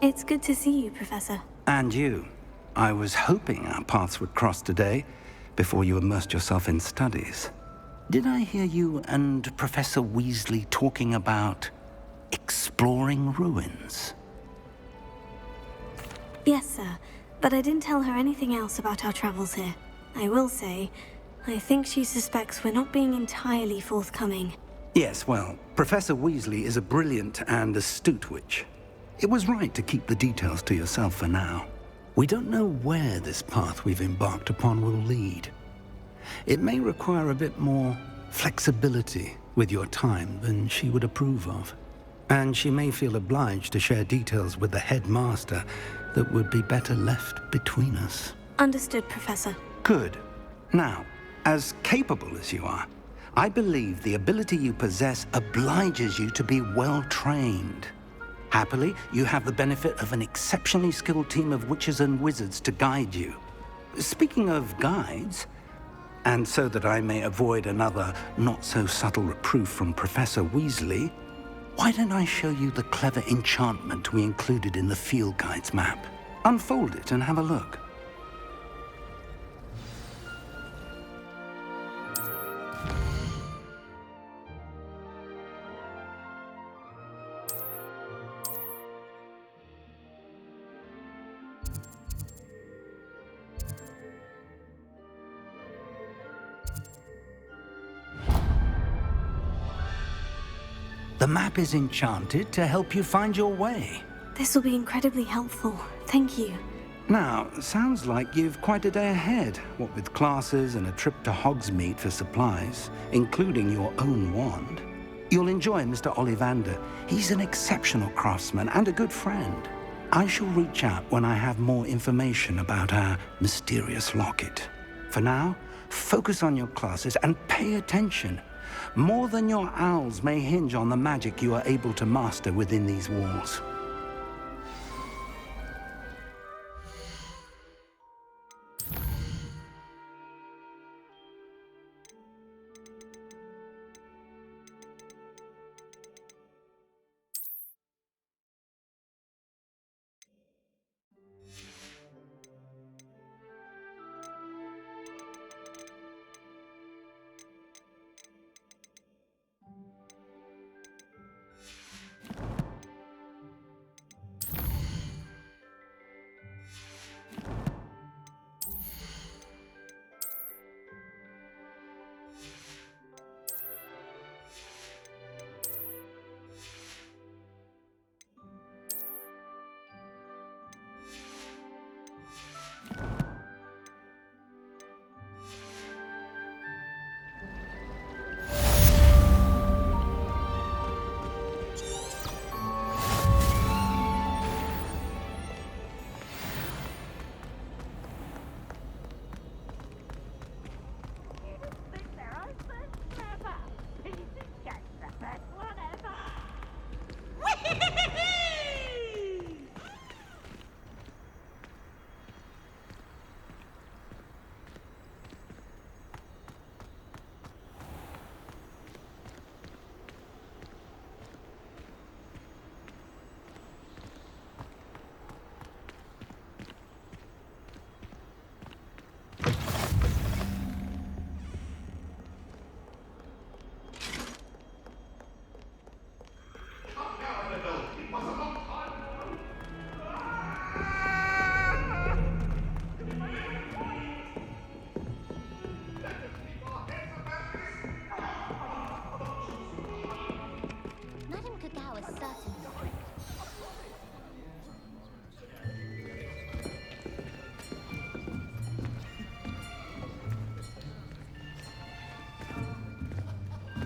It's good to see you, Professor. And you. I was hoping our paths would cross today, before you immersed yourself in studies. Did I hear you and Professor Weasley talking about exploring ruins? Yes, sir. But I didn't tell her anything else about our travels here. I will say, I think she suspects we're not being entirely forthcoming. Yes, well, Professor Weasley is a brilliant and astute witch. It was right to keep the details to yourself for now. We don't know where this path we've embarked upon will lead. It may require a bit more flexibility with your time than she would approve of. And she may feel obliged to share details with the headmaster that would be better left between us. Understood, Professor. Good. Now, as capable as you are, I believe the ability you possess obliges you to be well-trained. Happily, you have the benefit of an exceptionally skilled team of witches and wizards to guide you. Speaking of guides, and so that I may avoid another not-so-subtle reproof from Professor Weasley, why don't I show you the clever enchantment we included in the field guide's map? Unfold it and have a look. The map is enchanted to help you find your way. This will be incredibly helpful. Thank you. Now, sounds like you've quite a day ahead, what with classes and a trip to Hogsmeade for supplies, including your own wand. You'll enjoy Mr. Ollivander. He's an exceptional craftsman and a good friend. I shall reach out when I have more information about our mysterious locket. For now, focus on your classes and pay attention. More than your owls may hinge on the magic you are able to master within these walls.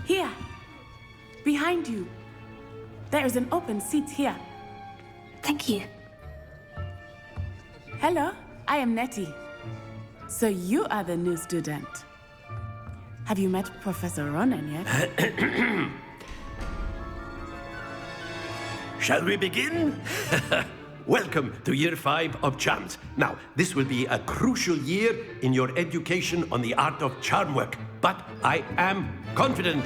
Here, behind you. There is an open seat here. Thank you. Hello, I am Nettie. So you are the new student. Have you met Professor Ronan yet? Shall we begin? Welcome to Year 5 of Charms. Now, this will be a crucial year in your education on the art of charm work, but I am confident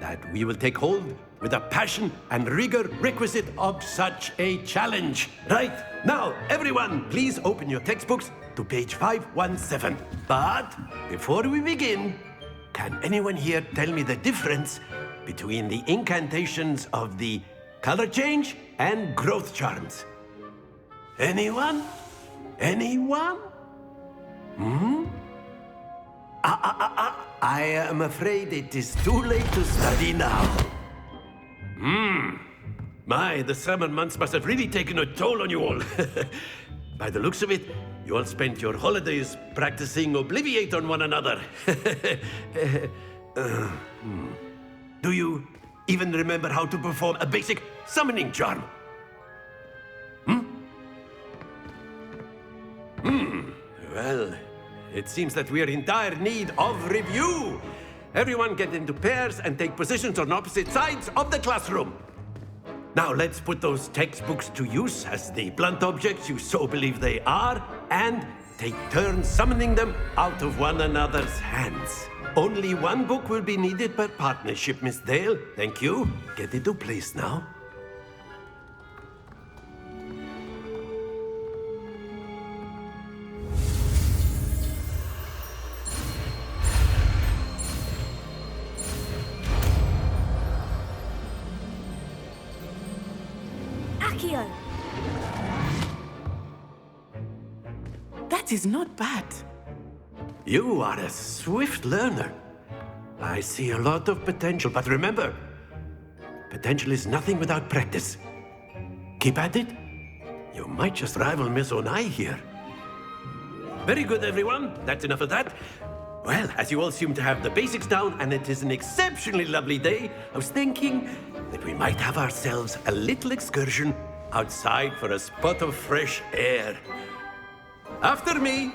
that we will take hold with the passion and rigor requisite of such a challenge. Right, now, everyone, please open your textbooks to page 517. But before we begin, can anyone here tell me the difference between the incantations of the color change and growth charms? Anyone? Anyone? I am afraid it is too late to study now. My, the summer months must have really taken a toll on you all. By the looks of it, you all spent your holidays practicing Obliviate on one another. Do you even remember how to perform a basic summoning charm? Well, it seems that we are in dire need of review. Everyone get into pairs and take positions on opposite sides of the classroom. Now let's put those textbooks to use as the blunt objects you so believe they are, and take turns summoning them out of one another's hands. Only one book will be needed per partnership, Miss Dale. Thank you. Get into place now. Accio! That is not bad. You are a swift learner. I see a lot of potential, but remember, potential is nothing without practice. Keep at it. You might just rival Miss Onai here. Very good, everyone. That's enough of that. Well, as you all seem to have the basics down, and it is an exceptionally lovely day, I was thinking that we might have ourselves a little excursion outside for a spot of fresh air. After me.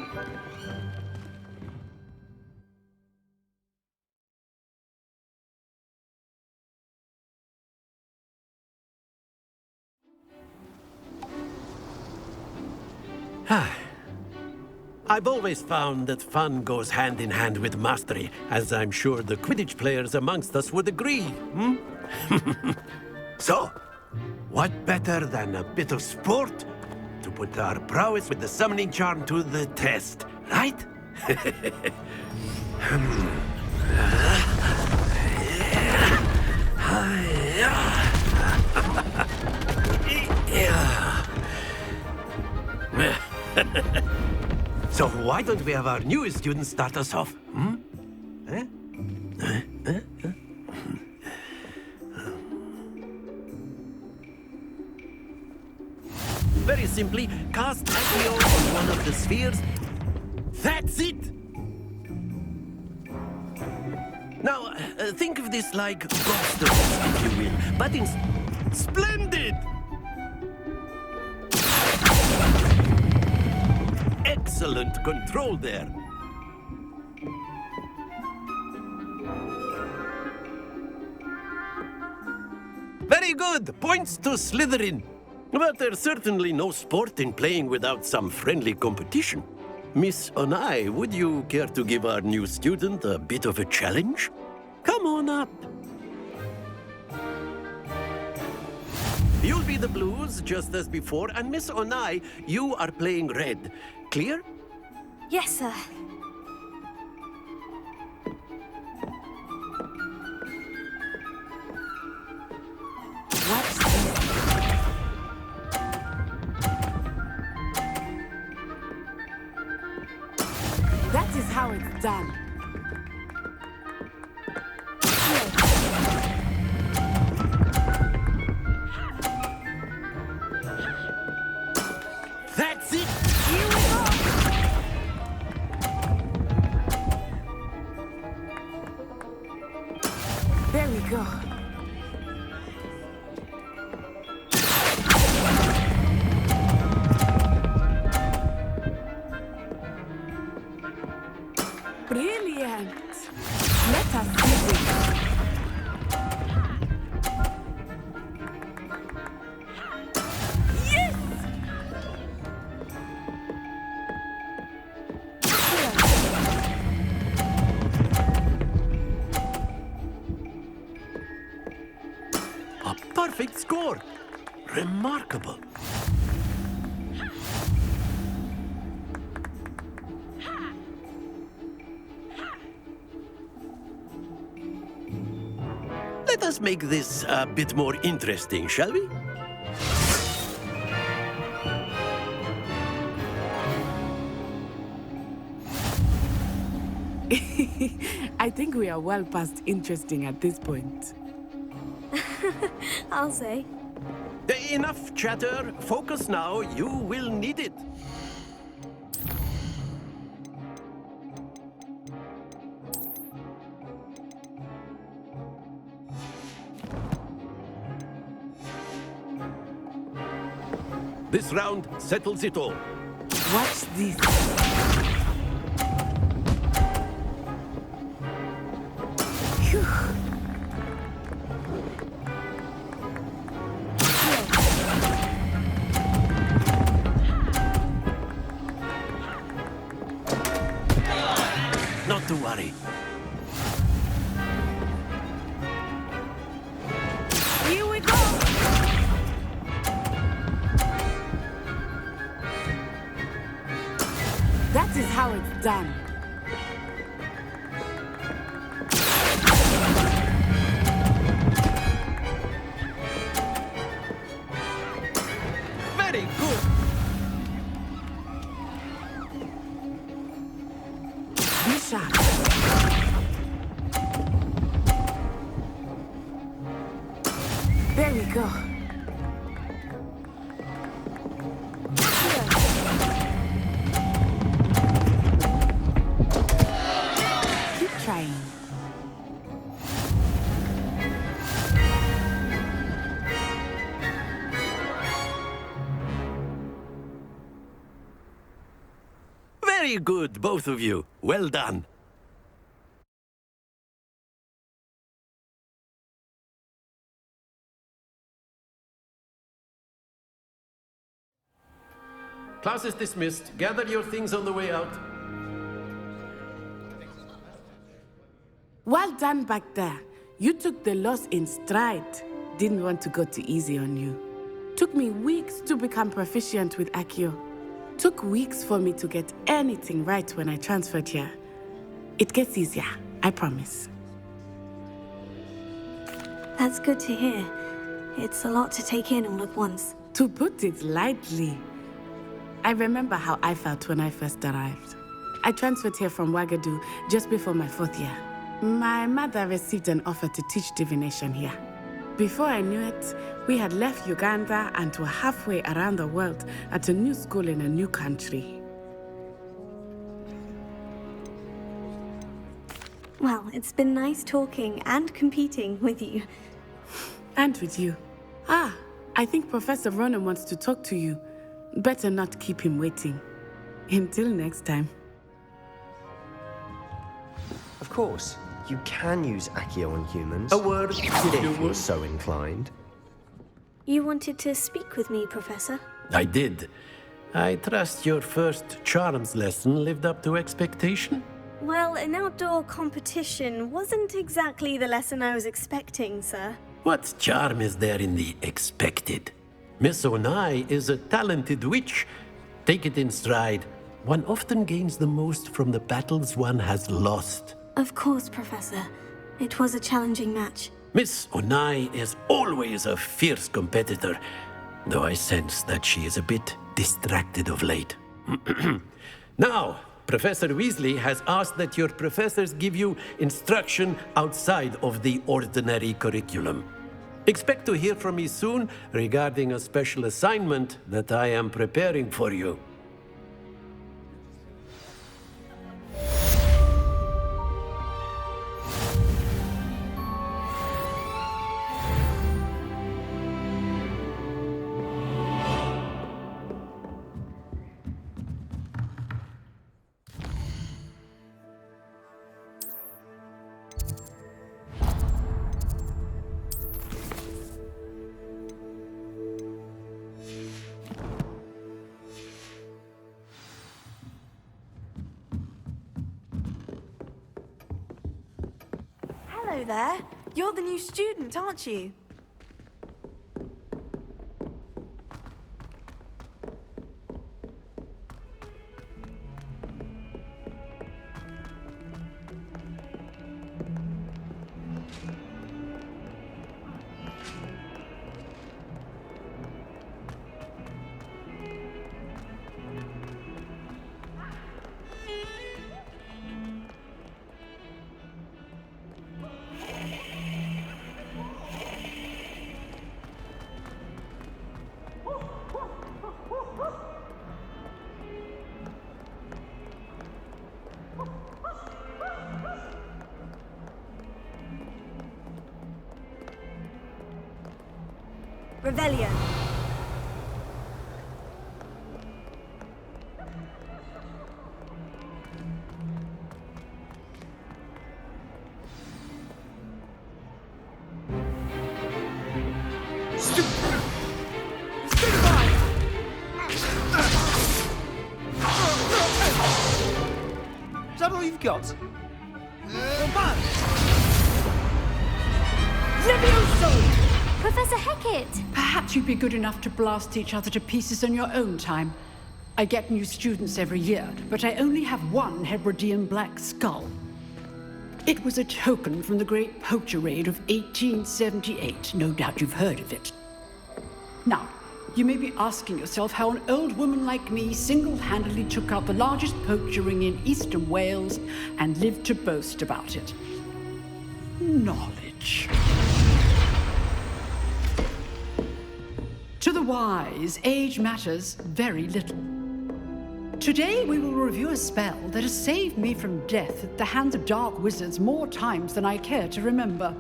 I've always found that fun goes hand in hand with mastery, as I'm sure the Quidditch players amongst us would agree, So, what better than a bit of sport to put our prowess with the summoning charm to the test, right? So why don't we have our newest student start us off? Very simply, cast Accio on one of the spheres. That's it! Now, think of this like gobstones, if you will, but in splendid! Excellent control there. Very good. Points to Slytherin. But there's certainly no sport in playing without some friendly competition. Miss Onai, would you care to give our new student a bit of a challenge? Come on up. You'll be the blues, just as before, and Miss Onai, you are playing red. Clear? Yes, sir. What's this? That is how it's done. That's it! Here we go! There we go. Brilliant! A perfect score. Remarkable. Let us make this a bit more interesting, shall we? I think we are well past interesting at this point. I'll say. Enough chatter. Focus now. You will need it. This round settles it all. Watch this. Phew. Not to worry. Here we go. That is how it's done. Very good. Be sharp. There we go. Keep trying. Very good, both of you. Well done. Class is dismissed. Gather your things on the way out. Well done back there. You took the loss in stride. Didn't want to go too easy on you. Took me weeks to become proficient with Accio. Took weeks for me to get anything right when I transferred here. It gets easier, I promise. That's good to hear. It's a lot to take in all at once. To put it lightly, I remember how I felt when I first arrived. I transferred here from Ouagadougou just before my 4th year. My mother received an offer to teach divination here. Before I knew it, we had left Uganda and were halfway around the world at a new school in a new country. Well, it's been nice talking and competing with you. And with you. Ah, I think Professor Ronan wants to talk to you. Better not keep him waiting. Until next time. Of course, you can use Accio on humans. A word, if you If you're would. so inclined. You wanted to speak with me, Professor? I did. I trust your first charms lesson lived up to expectation? Well, an outdoor competition wasn't exactly the lesson I was expecting, sir. What charm is there in the expected? Miss Onai is a talented witch. Take it in stride. One often gains the most from the battles one has lost. Of course, Professor. It was a challenging match. Miss Onai is always a fierce competitor, though I sense that she is a bit distracted of late. Now, Professor Weasley has asked that your professors give you instruction outside of the ordinary curriculum. Expect to hear from me soon regarding a special assignment that I am preparing for you. Hello there. You're the new student, aren't you? Revelio. Is that all you've got? Levioso! Professor Hecat! Perhaps you'd be good enough to blast each other to pieces in your own time. I get new students every year, but I only have one Hebridean black skull. It was a token from the Great Poacher Raid of 1878. No doubt you've heard of it. Now, you may be asking yourself how an old woman like me single-handedly took out the largest poacher ring in eastern Wales and lived to boast about it. Knowledge. To the wise, age matters very little. Today we will review a spell that has saved me from death at the hands of dark wizards more times than I care to remember.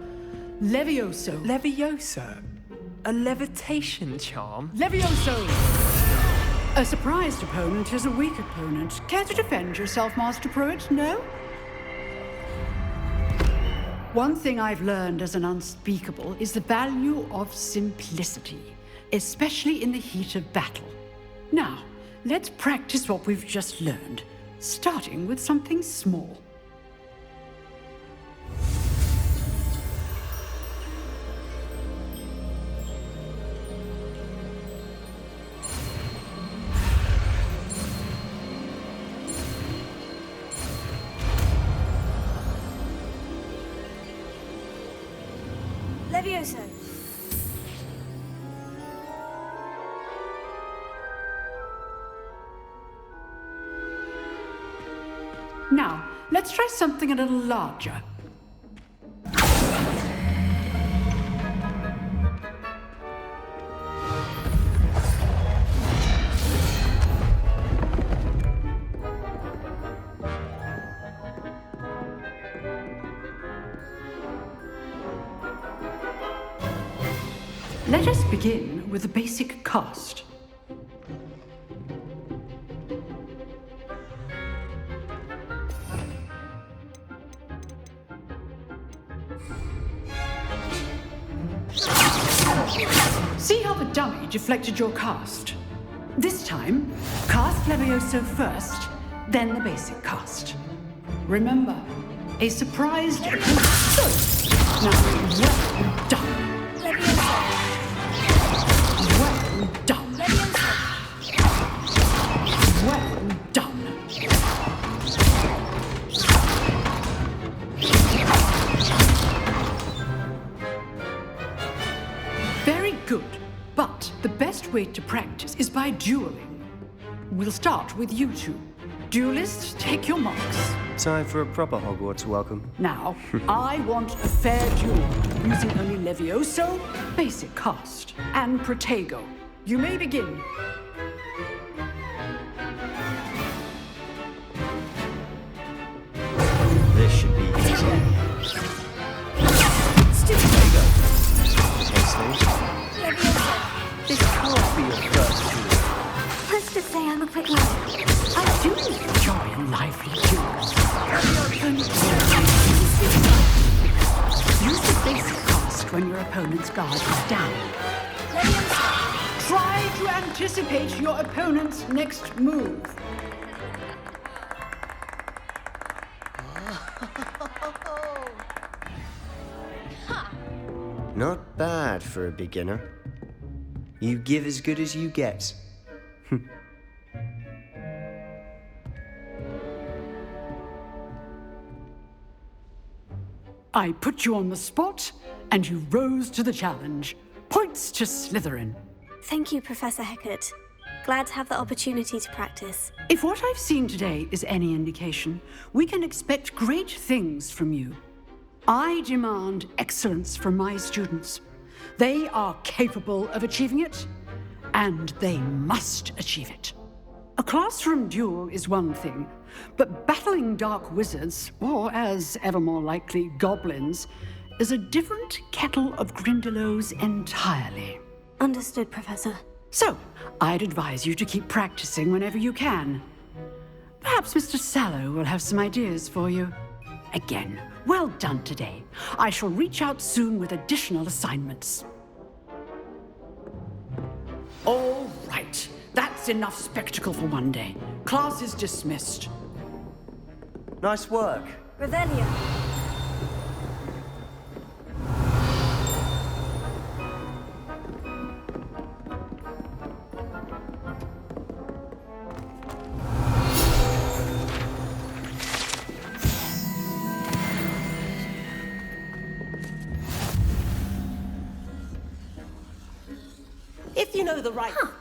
Levioso. Levioso? A levitation charm? Levioso! A surprised opponent is a weak opponent. Care to defend yourself, Master Pruitt? No? One thing I've learned as an unspeakable is the value of simplicity, especially in the heat of battle. Now, let's practice what we've just learned, starting with something small. Levioso. Now, let's try something a little larger. Let us begin with the basic cast. See how the dummy deflected your cast? This time, cast Levioso first, then the basic cast. Remember, a surprised... Now, well done. Well done. Well done. Very good, but the best way to practice is by dueling. We'll start with you two. Duelists, take your marks. Time for a proper Hogwarts welcome. Now, I want a fair duel, using only Levioso, basic cast, and Protego. You may begin. This should be easy. This can't be your first duel. Let's just say I'm a quick learner. I do enjoy lively duels. Use the basic cast when your opponent's guard is down. Try to anticipate your opponent's next move. Not bad for a beginner. You give as good as you get. I put you on the spot, and you rose to the challenge. Points to Slytherin. Thank you, Professor Hecat. Glad to have the opportunity to practice. If what I've seen today is any indication, we can expect great things from you. I demand excellence from my students. They are capable of achieving it, and they must achieve it. A classroom duel is one thing, but battling dark wizards, or as ever more likely, goblins, is a different kettle of Grindylows entirely. Understood, Professor. So, I'd advise you to keep practicing whenever you can. Perhaps Mr. Sallow will have some ideas for you. Again, well done today. I shall reach out soon with additional assignments. All right. That's enough spectacle for one day. Class is dismissed. Nice work. Revelio. If you know the right... Huh.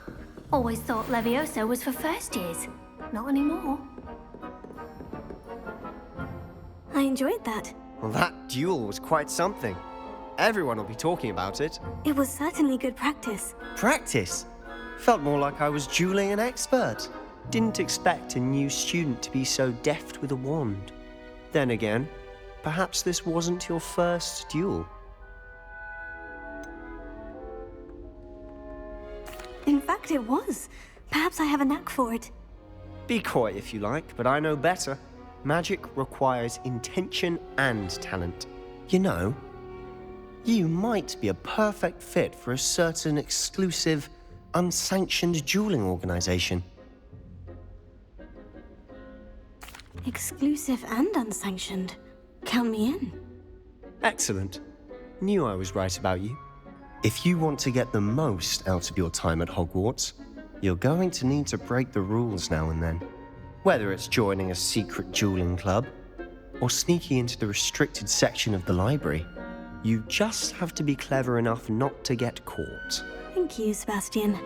Always thought Levioso was for first years. Not anymore. I enjoyed that. Well, that duel was quite something. Everyone will be talking about it. It was certainly good practice. Practice? Felt more like I was dueling an expert. Didn't expect a new student to be so deft with a wand. Then again, perhaps this wasn't your first duel. In fact, it was. Perhaps I have a knack for it. Be coy if you like, but I know better. Magic requires intention and talent. You know, you might be a perfect fit for a certain exclusive, unsanctioned dueling organization. Exclusive and unsanctioned. Count me in. Excellent. Knew I was right about you. If you want to get the most out of your time at Hogwarts, you're going to need to break the rules now and then. Whether it's joining a secret dueling club, or sneaking into the restricted section of the library, you just have to be clever enough not to get caught. Thank you, Sebastian.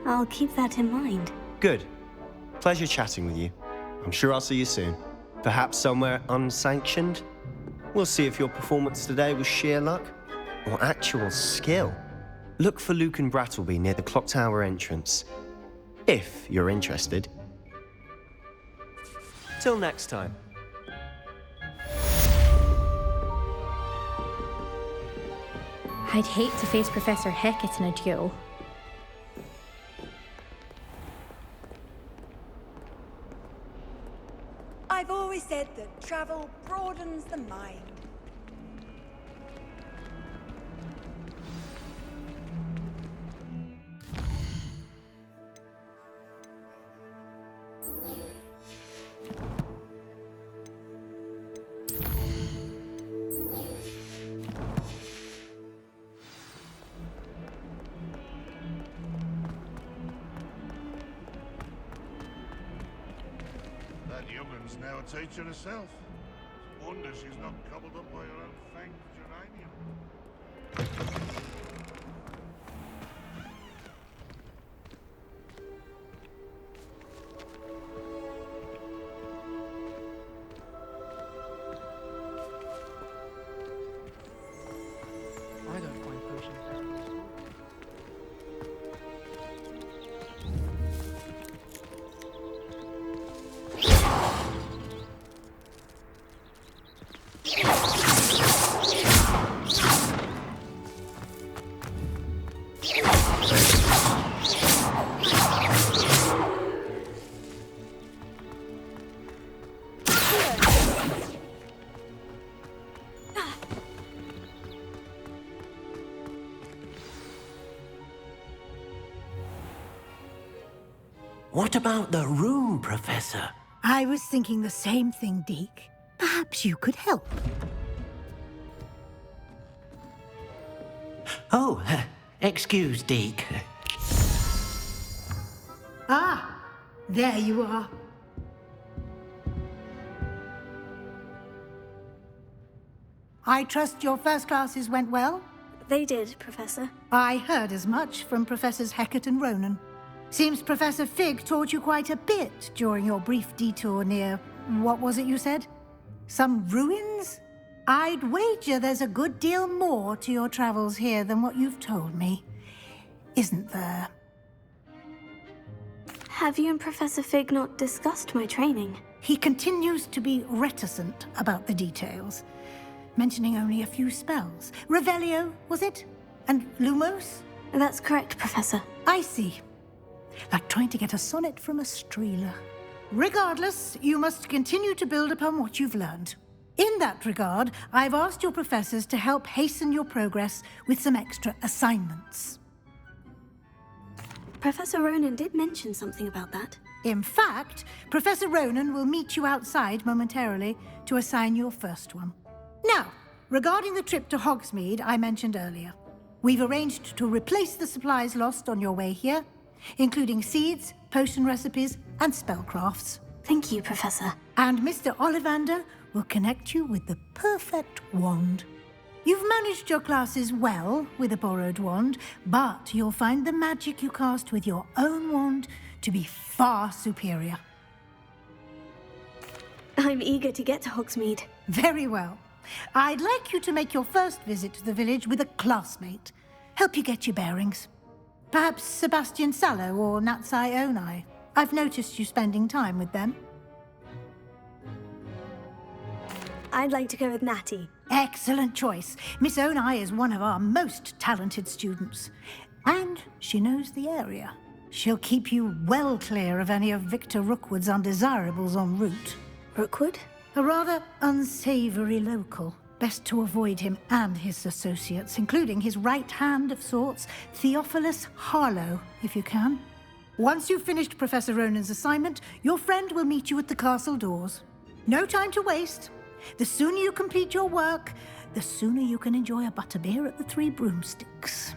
I'll keep that in mind. Good. Pleasure chatting with you. I'm sure I'll see you soon. Perhaps somewhere unsanctioned? We'll see if your performance today was sheer luck or actual skill. Look for Luke and Brattleby near the clock tower entrance, if you're interested. Till next time. I'd hate to face Professor Hecat in a duel. I've always said that travel broadens the mind. That youngun's now a teacher herself. Wonder she's not gobbled up by her own fanged geranium. I don't find potions very useful. What about the room, Professor? I was thinking the same thing, Deke. Perhaps you could help. Oh, excuse, Deke. Ah, there you are. I trust your first classes went well? They did, Professor. I heard as much from Professors Hecat and Ronan. Seems Professor Fig taught you quite a bit during your brief detour near... what was it you said? Some ruins? I'd wager there's a good deal more to your travels here than what you've told me. Isn't there? Have you and Professor Fig not discussed my training? He continues to be reticent about the details, mentioning only a few spells. Revelio, was it? And Lumos? That's correct, Professor. I see. Like trying to get a sonnet from a streeler. Regardless, you must continue to build upon what you've learned. In that regard, I've asked your professors to help hasten your progress with some extra assignments. Professor Ronan did mention something about that. In fact, Professor Ronan will meet you outside momentarily to assign your first one. Now, regarding the trip to Hogsmeade I mentioned earlier, we've arranged to replace the supplies lost on your way here, including seeds, potion recipes, and spellcrafts. Thank you, Professor. And Mr. Ollivander will connect you with the perfect wand. You've managed your classes well with a borrowed wand, but you'll find the magic you cast with your own wand to be far superior. I'm eager to get to Hogsmeade. Very well. I'd like you to make your first visit to the village with a classmate. Help you get your bearings. Perhaps Sebastian Sallow or Natsai Onai. I've noticed you spending time with them. I'd like to go with Natty. Excellent choice. Miss Onai is one of our most talented students. And she knows the area. She'll keep you well clear of any of Victor Rookwood's undesirables en route. Rookwood? A rather unsavory local. Best to avoid him and his associates, including his right hand of sorts, Theophilus Harlow, if you can. Once you've finished Professor Ronan's assignment, your friend will meet you at the castle doors. No time to waste. The sooner you complete your work, the sooner you can enjoy a butterbeer at the Three Broomsticks.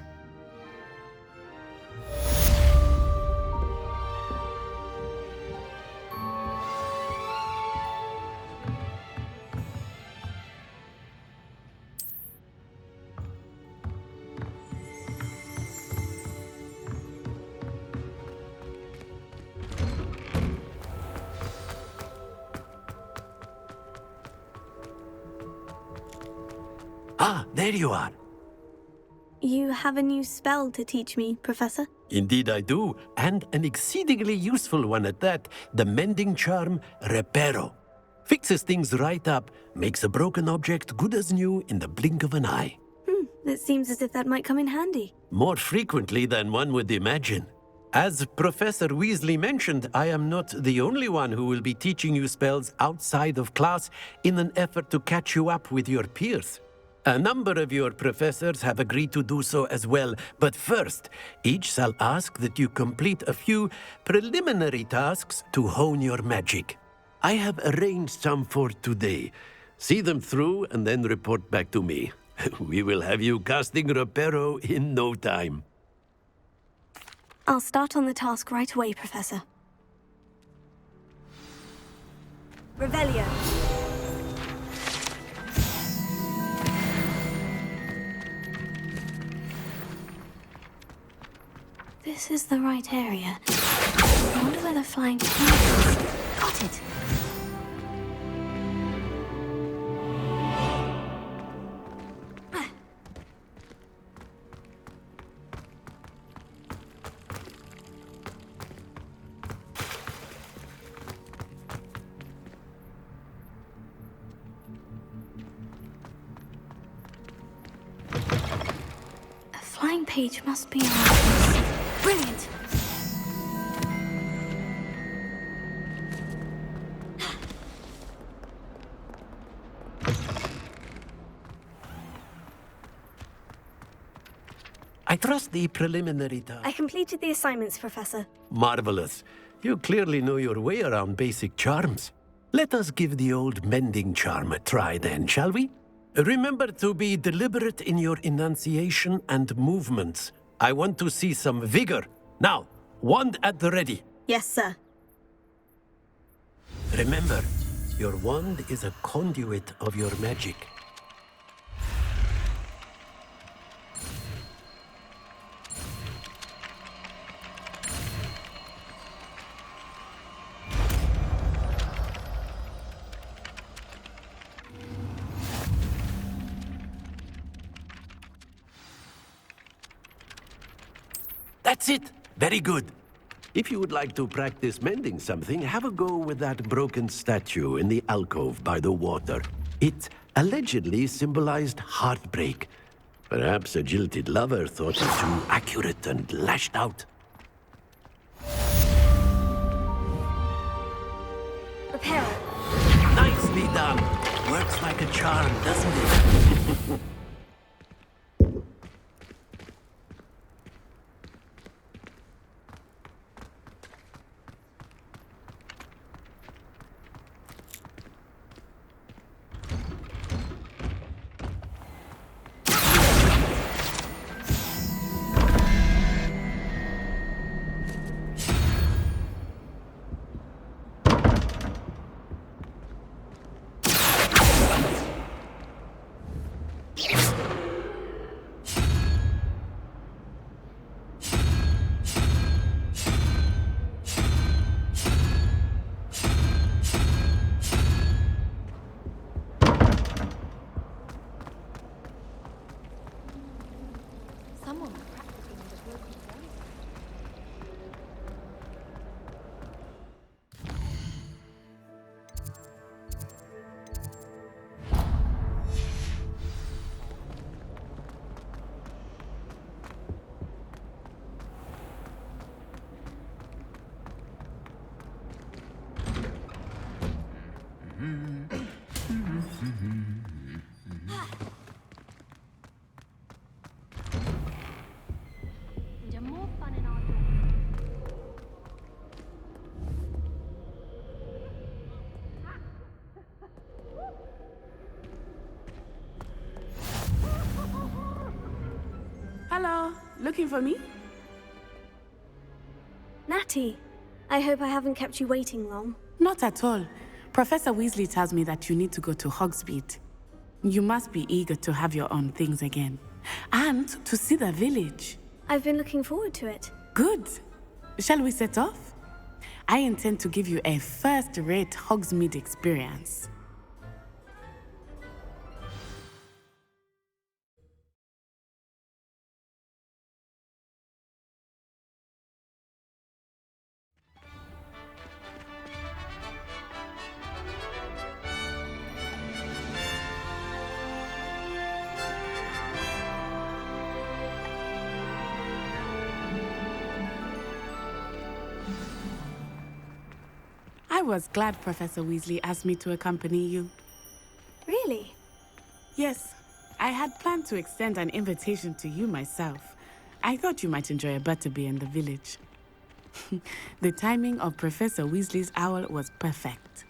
Ah, there you are. You have a new spell to teach me, Professor? Indeed I do, and an exceedingly useful one at that, the mending charm Reparo. Fixes things right up, makes a broken object good as new in the blink of an eye. It seems as if that might come in handy. More frequently than one would imagine. As Professor Weasley mentioned, I am not the only one who will be teaching you spells outside of class in an effort to catch you up with your peers. A number of your professors have agreed to do so as well, but first, each shall ask that you complete a few preliminary tasks to hone your magic. I have arranged some for today. See them through and then report back to me. We will have you casting Reparo in no time. I'll start on the task right away, Professor. Revelio. This is the right area. I wonder where the flying pig is. Got it. A flying page must be around this. Brilliant! I trust the preliminary task. I completed the assignments, Professor. Marvelous. You clearly know your way around basic charms. Let us give the old mending charm a try then, shall we? Remember to be deliberate in your enunciation and movements. I want to see some vigor. Now, wand at the ready. Yes, sir. Remember, your wand is a conduit of your magic. That's it. Very good. If you would like to practice mending something, have a go with that broken statue in the alcove by the water. It allegedly symbolized heartbreak. Perhaps a jilted lover thought it too accurate and lashed out. Repair. Nicely done. Works like a charm, doesn't it? Hello, looking for me? Natty, I hope I haven't kept you waiting long. Not at all. Professor Weasley tells me that you need to go to Hogsmeade. You must be eager to have your own things again. And to see the village. I've been looking forward to it. Good. Shall we set off? I intend to give you a first-rate Hogsmeade experience. I was glad Professor Weasley asked me to accompany you. Really? Yes, I had planned to extend an invitation to you myself. I thought you might enjoy a butterbeer in the village. The timing of Professor Weasley's owl was perfect.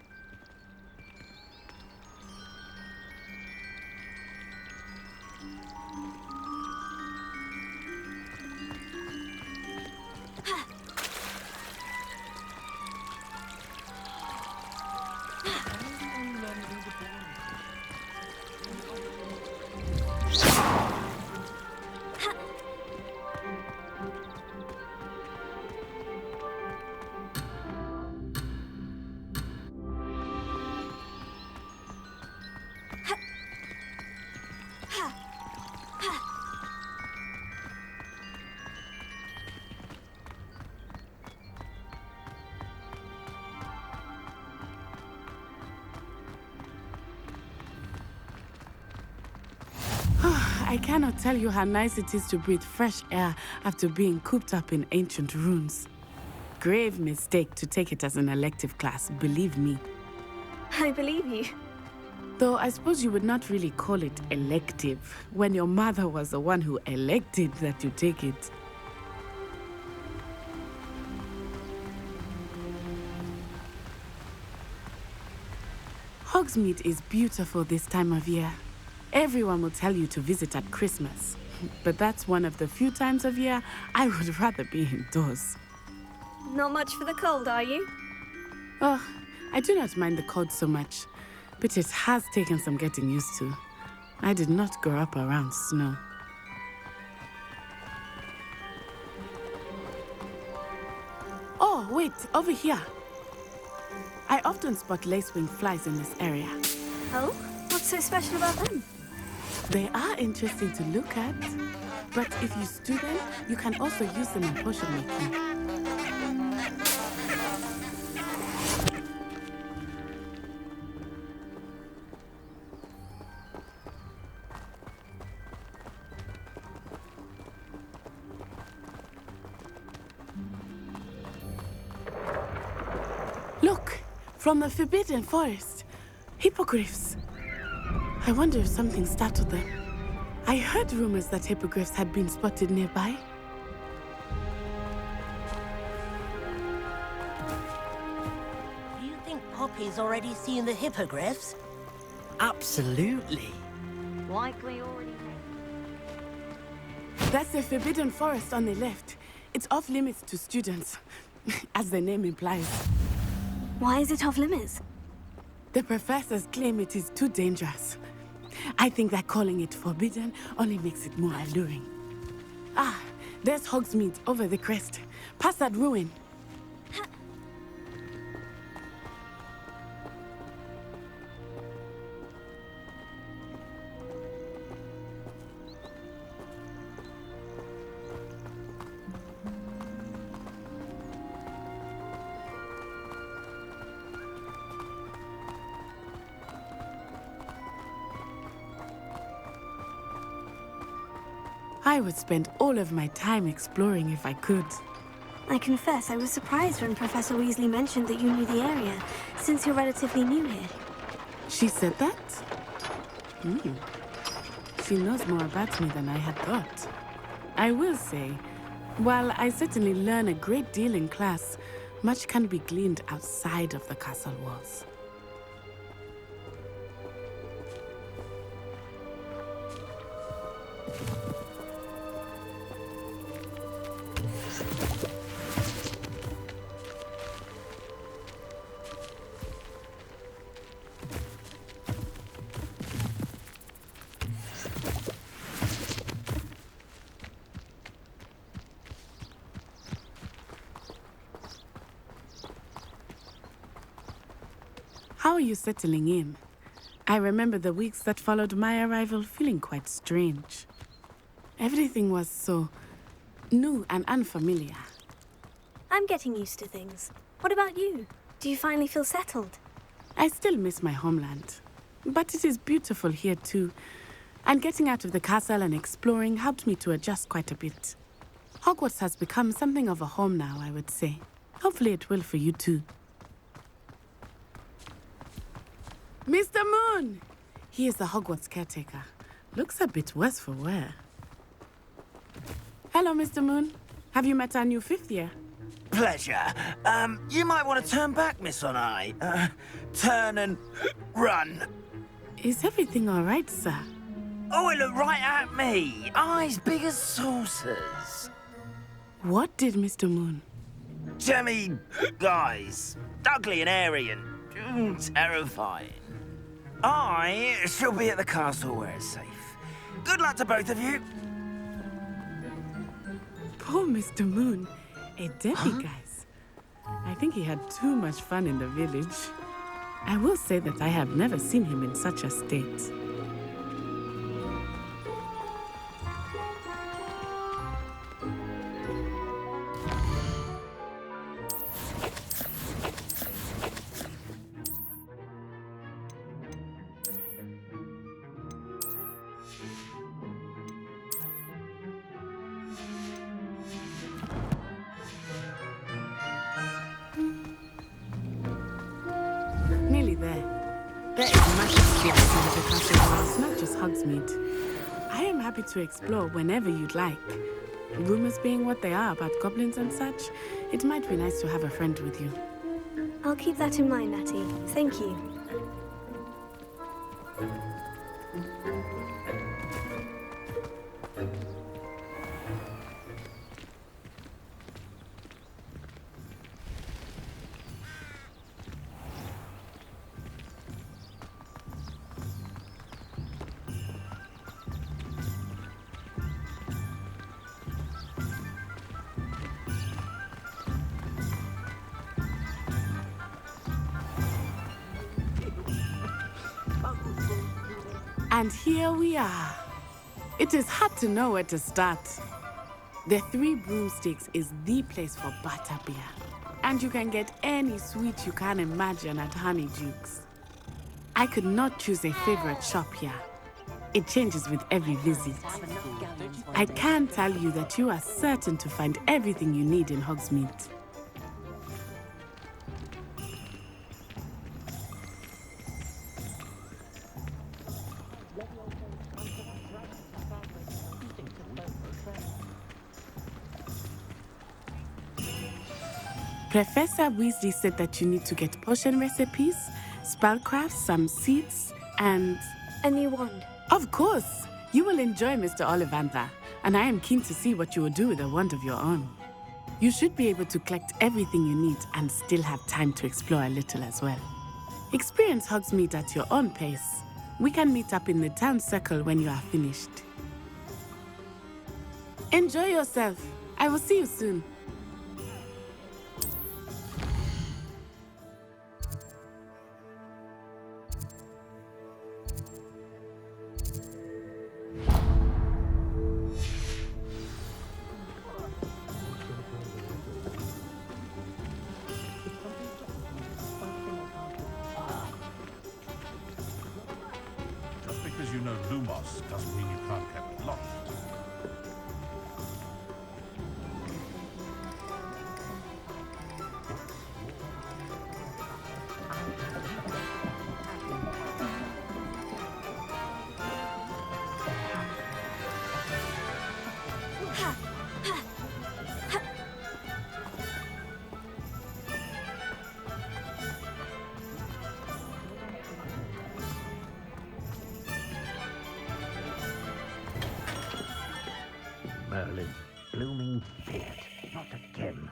I cannot tell you how nice it is to breathe fresh air after being cooped up in ancient ruins. Grave mistake to take it as an elective class, believe me. I believe you. Though I suppose you would not really call it elective when your mother was the one who elected that you take it. Hogsmeade is beautiful this time of year. Everyone will tell you to visit at Christmas, but that's one of the few times of year I would rather be indoors. Not much for the cold, are you? Oh, I do not mind the cold so much, but it has taken some getting used to. I did not grow up around snow. Oh, wait, over here. I often spot lacewing flies in this area. Oh? What's so special about them? They are interesting to look at, but if you stew them, you can also use them in potion making. From the Forbidden Forest. Hippogriffs. I wonder if something startled them. I heard rumors that hippogriffs had been spotted nearby. Do you think Poppy's already seen the hippogriffs? Absolutely. Likely already. That's the Forbidden Forest on the left. It's off limits to students, as the name implies. Why is it off limits? The professors claim it is too dangerous. I think that calling it forbidden only makes it more alluring. Ah, there's Hogsmeade over the crest. Past that ruin. I would spend all of my time exploring if I could. I confess I was surprised when Professor Weasley mentioned that you knew the area, since you're relatively new here. She said that? She knows more about me than I had thought. I will say, while I certainly learn a great deal in class, much can be gleaned outside of the castle walls. How are you settling in? I remember the weeks that followed my arrival feeling quite strange. Everything was so new and unfamiliar. I'm getting used to things. What about you? Do you finally feel settled? I still miss my homeland, but it is beautiful here too. And getting out of the castle and exploring helped me to adjust quite a bit. Hogwarts has become something of a home now, I would say. Hopefully it will for you too. Mr. Moon! He is the Hogwarts caretaker. Looks a bit worse for wear. Hello, Mr. Moon. Have you met our new fifth year? Pleasure. You might want to turn back, Miss Onai. Turn and run. Is everything all right, sir? Oh, it looked right at me. Eyes big as saucers. What did Mr. Moon? Jemmy guys. Ugly and airy and terrifying. I shall be at the castle where it's safe. Good luck to both of you. Poor Mr. Moon. A demi-guise. I think he had too much fun in the village. I will say that I have never seen him in such a state. Nearly there. There is much to see outside of the castle walls, not just Hogsmeade. I am happy to explore whenever you'd like. Rumors being what they are about goblins and such, it might be nice to have a friend with you. I'll keep that in mind, Natty. Thank you. And here we are. It is hard to know where to start. The Three Broomsticks is the place for butterbeer. And you can get any sweet you can imagine at Honeyduke's. I could not choose a favorite shop here. It changes with every visit. I can tell you that you are certain to find everything you need in Hogsmeade. Professor Weasley said that you need to get potion recipes, spellcraft, some seeds, and... A new wand. Of course! You will enjoy Mr. Ollivander, and I am keen to see what you will do with a wand of your own. You should be able to collect everything you need and still have time to explore a little as well. Experience Hogsmeade at your own pace. We can meet up in the town circle when you are finished. Enjoy yourself. I will see you soon. Just because you know Lumos doesn't mean you can't get lost. Merlin, blooming beard, not again.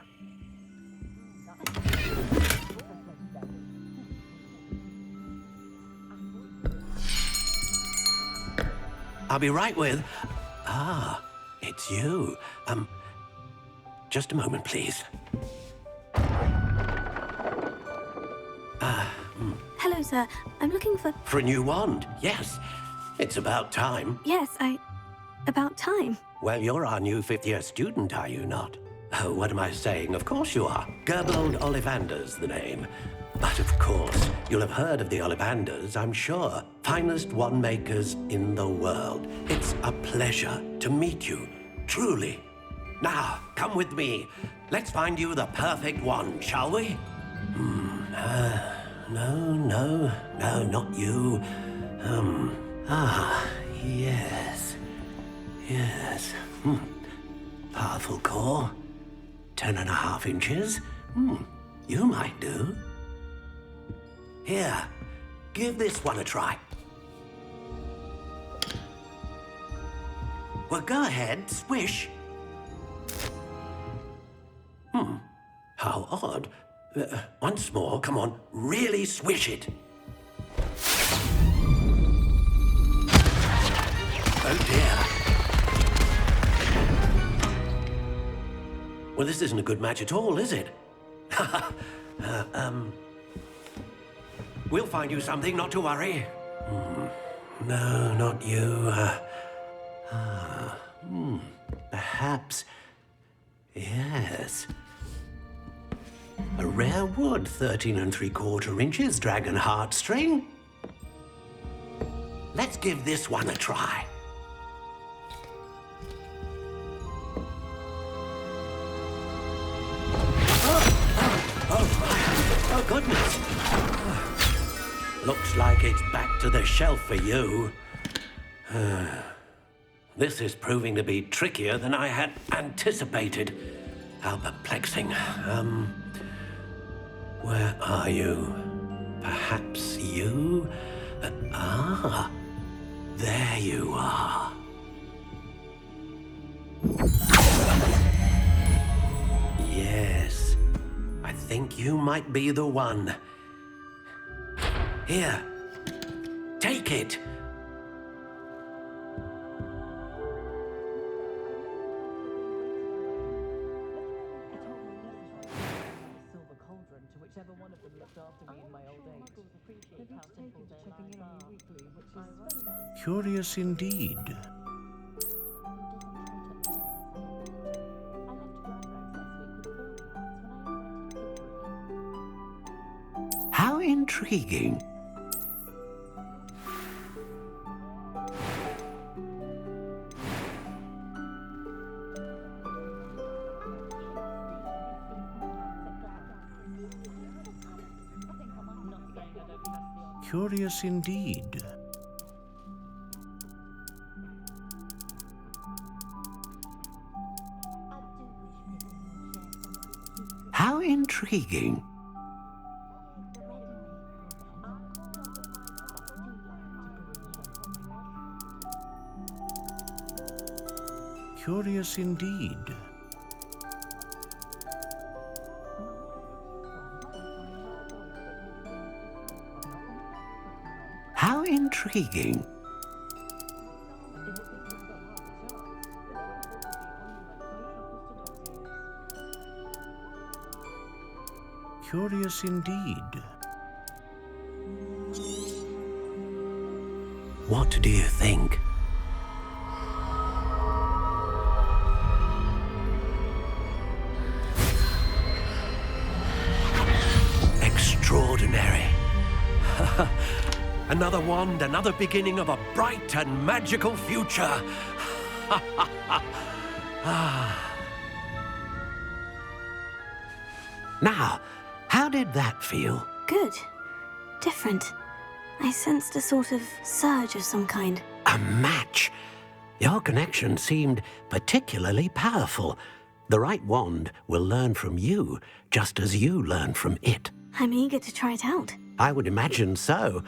I'll be right with... Ah, it's you. Just a moment, please. Hello, sir. I'm looking for... For a new wand, yes. It's about time. Yes, about time. Well, you're our new fifth-year student, are you not? Oh, what am I saying? Of course you are. Gerbold Ollivander's the name. But of course, you'll have heard of the Ollivanders, I'm sure. Finest wand makers in the world. It's a pleasure to meet you, truly. Now, come with me. Let's find you the perfect wand, shall we? No, not you. Yes. Powerful core. 10.5 inches. You might do. Here, give this one a try. Well, go ahead, swish. How odd. Once more, come on, really swish it. Oh dear. Well, this isn't a good match at all, is it? We'll find you something, not to worry. No, not you. Perhaps... Yes. A rare wood, 13 3/4 inches, dragon heartstring. Let's give this one a try. Oh, goodness. Looks like it's back to the shelf for you. This is proving to be trickier than I had anticipated. How perplexing. Where are you? Perhaps you? There you are. Yes, I think you might be the one. Here, take it. Curious indeed. How intriguing. Curious indeed. How How intriguing. Curious indeed. How intriguing. Curious indeed. What do you think? Extraordinary. Another wand, another beginning of a bright and magical future. Now, how did that feel? Good. Different. I sensed a sort of surge of some kind. A match. Your connection seemed particularly powerful. The right wand will learn from you, just as you learn from it. I'm eager to try it out. I would imagine so.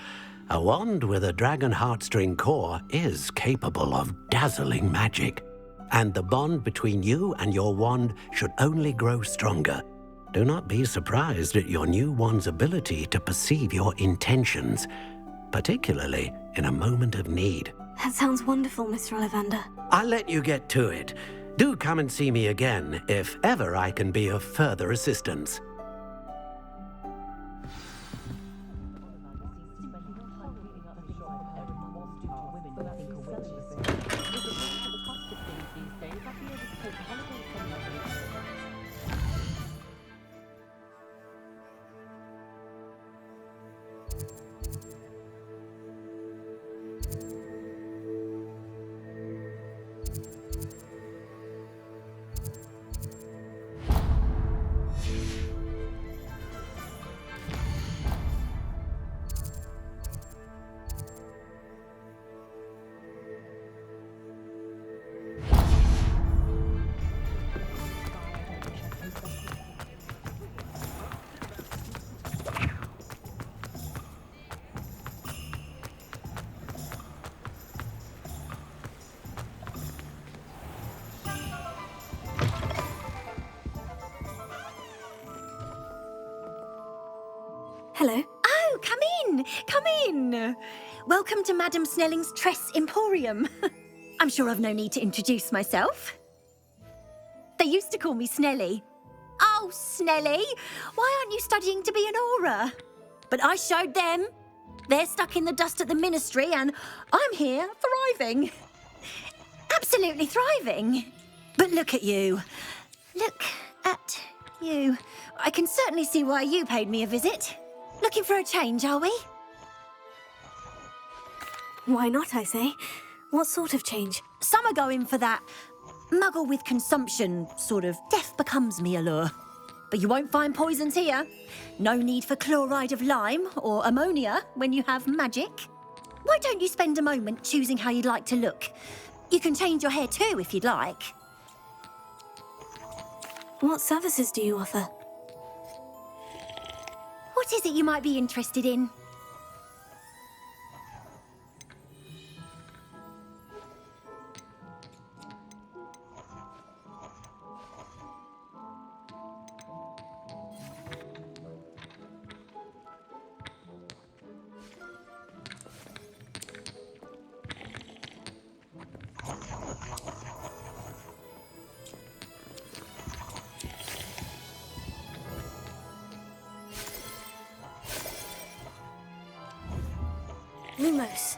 A wand with a dragon heartstring core is capable of dazzling magic. And the bond between you and your wand should only grow stronger. Do not be surprised at your new wand's ability to perceive your intentions, particularly in a moment of need. That sounds wonderful, Mr. Ollivander. I'll let you get to it. Do come and see me again if ever I can be of further assistance. Hello. Oh, come in! Come in! Welcome to Madame Snelling's Tress Emporium. I'm sure I've no need to introduce myself. They used to call me Snelly. Oh, Snelly, why aren't you studying to be an aura? But I showed them. They're stuck in the dust at the ministry and I'm here thriving. Absolutely thriving. But look at you. Look at you. I can certainly see why you paid me a visit. Looking for a change, are we? Why not, I say? What sort of change? Some are going for that muggle with consumption, sort of death becomes me allure. But you won't find poisons here. No need for chloride of lime or ammonia when you have magic. Why don't you spend a moment choosing how you'd like to look? You can change your hair too if you'd like. What services do you offer? What is it you might be interested in? Lumos.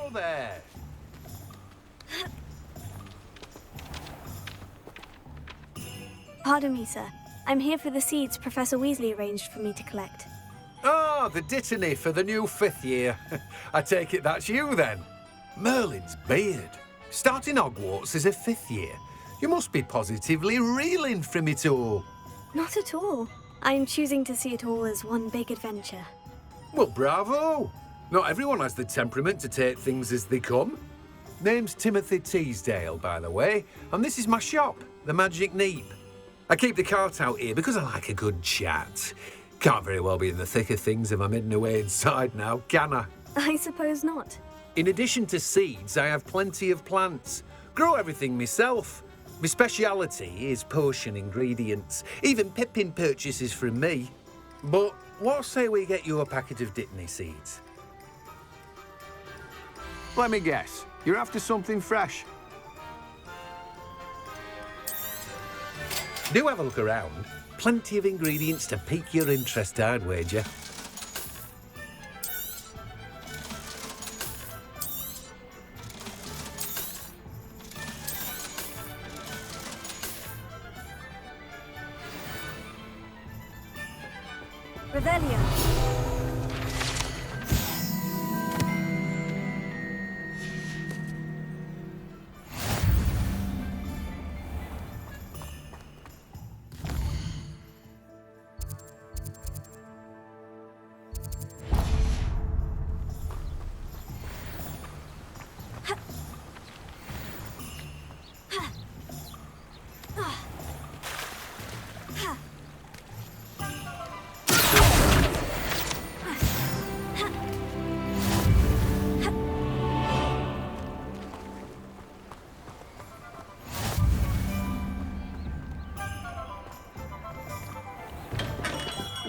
Hello there. Pardon me, sir. I'm here for the seeds Professor Weasley arranged for me to collect. Oh, the dittany for the new 5th year. I take it that's you, then. Merlin's beard. Starting Hogwarts as a 5th year. You must be positively reeling from it all. Not at all. I'm choosing to see it all as one big adventure. Well, bravo. Not everyone has the temperament to take things as they come. Name's Timothy Teasdale, by the way, and this is my shop, the Magic Neep. I keep the cart out here because I like a good chat. Can't very well be in the thick of things if I'm hidden away inside now, can I? I suppose not. In addition to seeds, I have plenty of plants. Grow everything myself. My speciality is potion ingredients. Even Pippin purchases from me. But what say we get you a packet of Dittany seeds? Let me guess. You're after something fresh. Do have a look around. Plenty of ingredients to pique your interest, I'd wager. Revelio.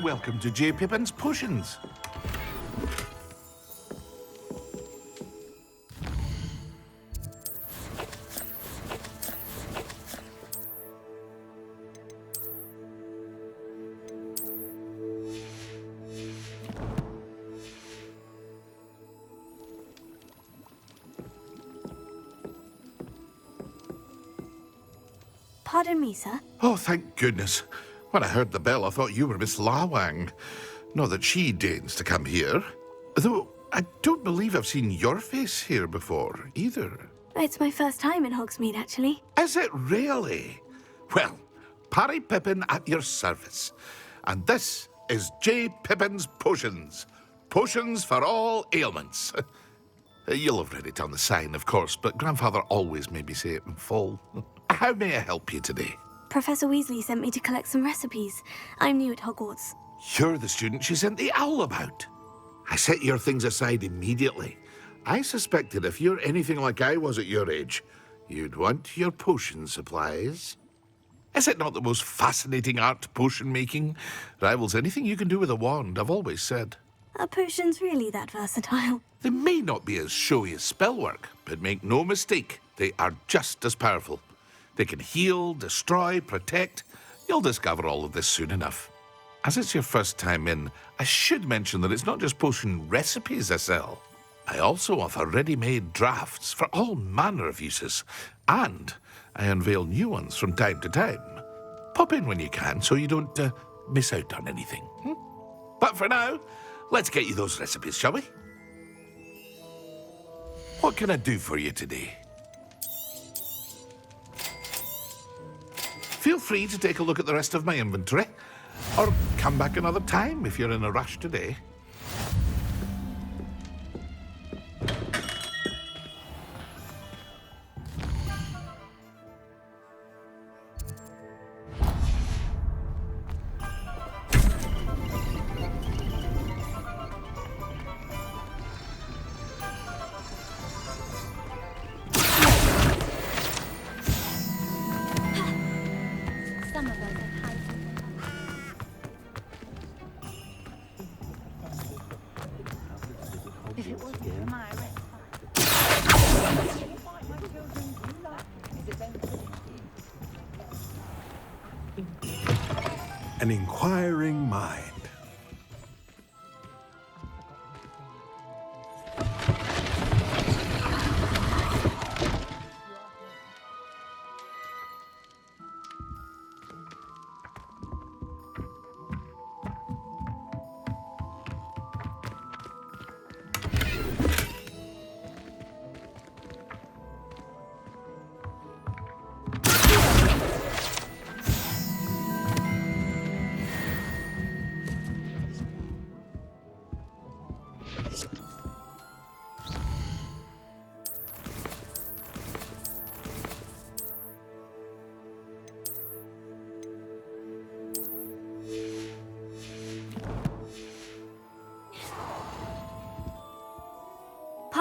Welcome to J. Pippin's Potions. Pardon me, sir. Oh, thank goodness. When I heard the bell, I thought you were Miss Lawang. Not that she deigns to come here. Though, I don't believe I've seen your face here before, either. It's my first time in Hogsmeade, actually. Is it really? Well, Parry Pippin at your service. And this is J. Pippin's Potions. Potions for all ailments. You'll have read it on the sign, of course, but Grandfather always made me say it in full. How may I help you today? Professor Weasley sent me to collect some recipes. I'm new at Hogwarts. You're the student she sent the owl about. I set your things aside immediately. I suspected if you're anything like I was at your age, you'd want your potion supplies. Is it not the most fascinating art, potion making? Rivals anything you can do with a wand, I've always said. Are potions really that versatile? They may not be as showy as spellwork, but make no mistake, they are just as powerful. They can heal, destroy, protect. You'll discover all of this soon enough. As it's your first time in, I should mention that it's not just potion recipes I sell. I also offer ready-made drafts for all manner of uses, and I unveil new ones from time to time. Pop in when you can so you don't miss out on anything. But for now, let's get you those recipes, shall we? What can I do for you today? Feel free to take a look at the rest of my inventory, or come back another time if you're in a rush today. An inquiring mind.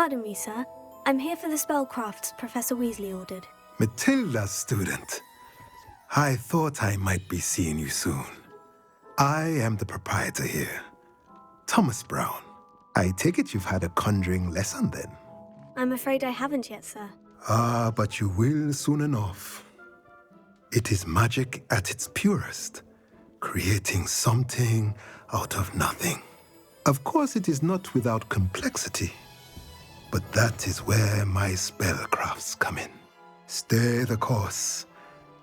Pardon me, sir. I'm here for the spellcrafts Professor Weasley ordered. Matilda's student. I thought I might be seeing you soon. I am the proprietor here, Thomas Brown. I take it you've had a conjuring lesson then? I'm afraid I haven't yet, sir. Ah, but you will soon enough. It is magic at its purest, creating something out of nothing. Of course, it is not without complexity, but that is where my spellcrafts come in. Stay the course,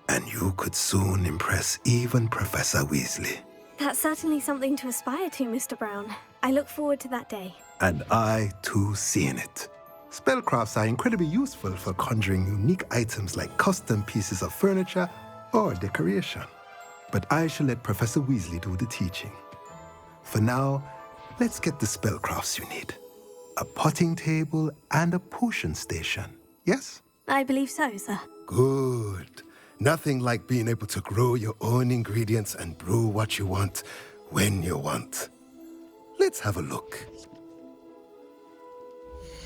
and you could soon impress even Professor Weasley. That's certainly something to aspire to, Mr. Brown. I look forward to that day. And I, too, seeing it. Spellcrafts are incredibly useful for conjuring unique items like custom pieces of furniture or decoration. But I shall let Professor Weasley do the teaching. For now, let's get the spellcrafts you need. A potting table and a potion station, yes? I believe so, sir. Good. Nothing like being able to grow your own ingredients and brew what you want when you want. Let's have a look.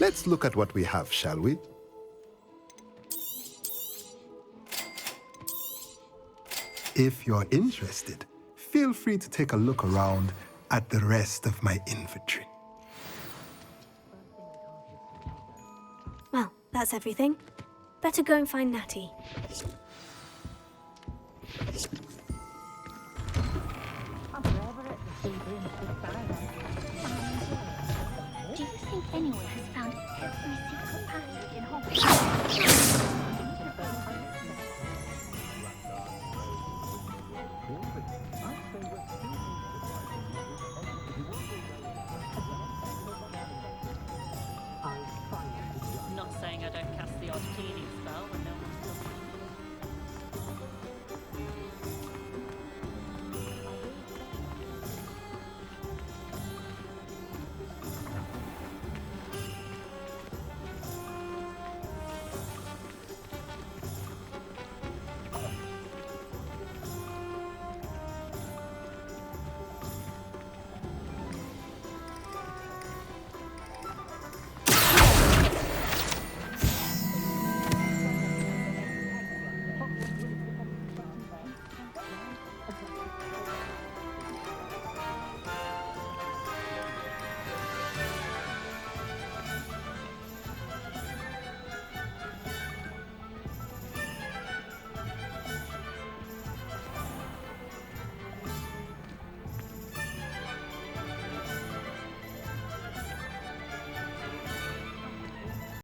Let's look at what we have, shall we? If you're interested, feel free to take a look around at the rest of my inventory. Well, that's everything. Better go and find Natty. Do you think anyone has found every secret passage in Hogwarts? Not saying I don't cast the odd keen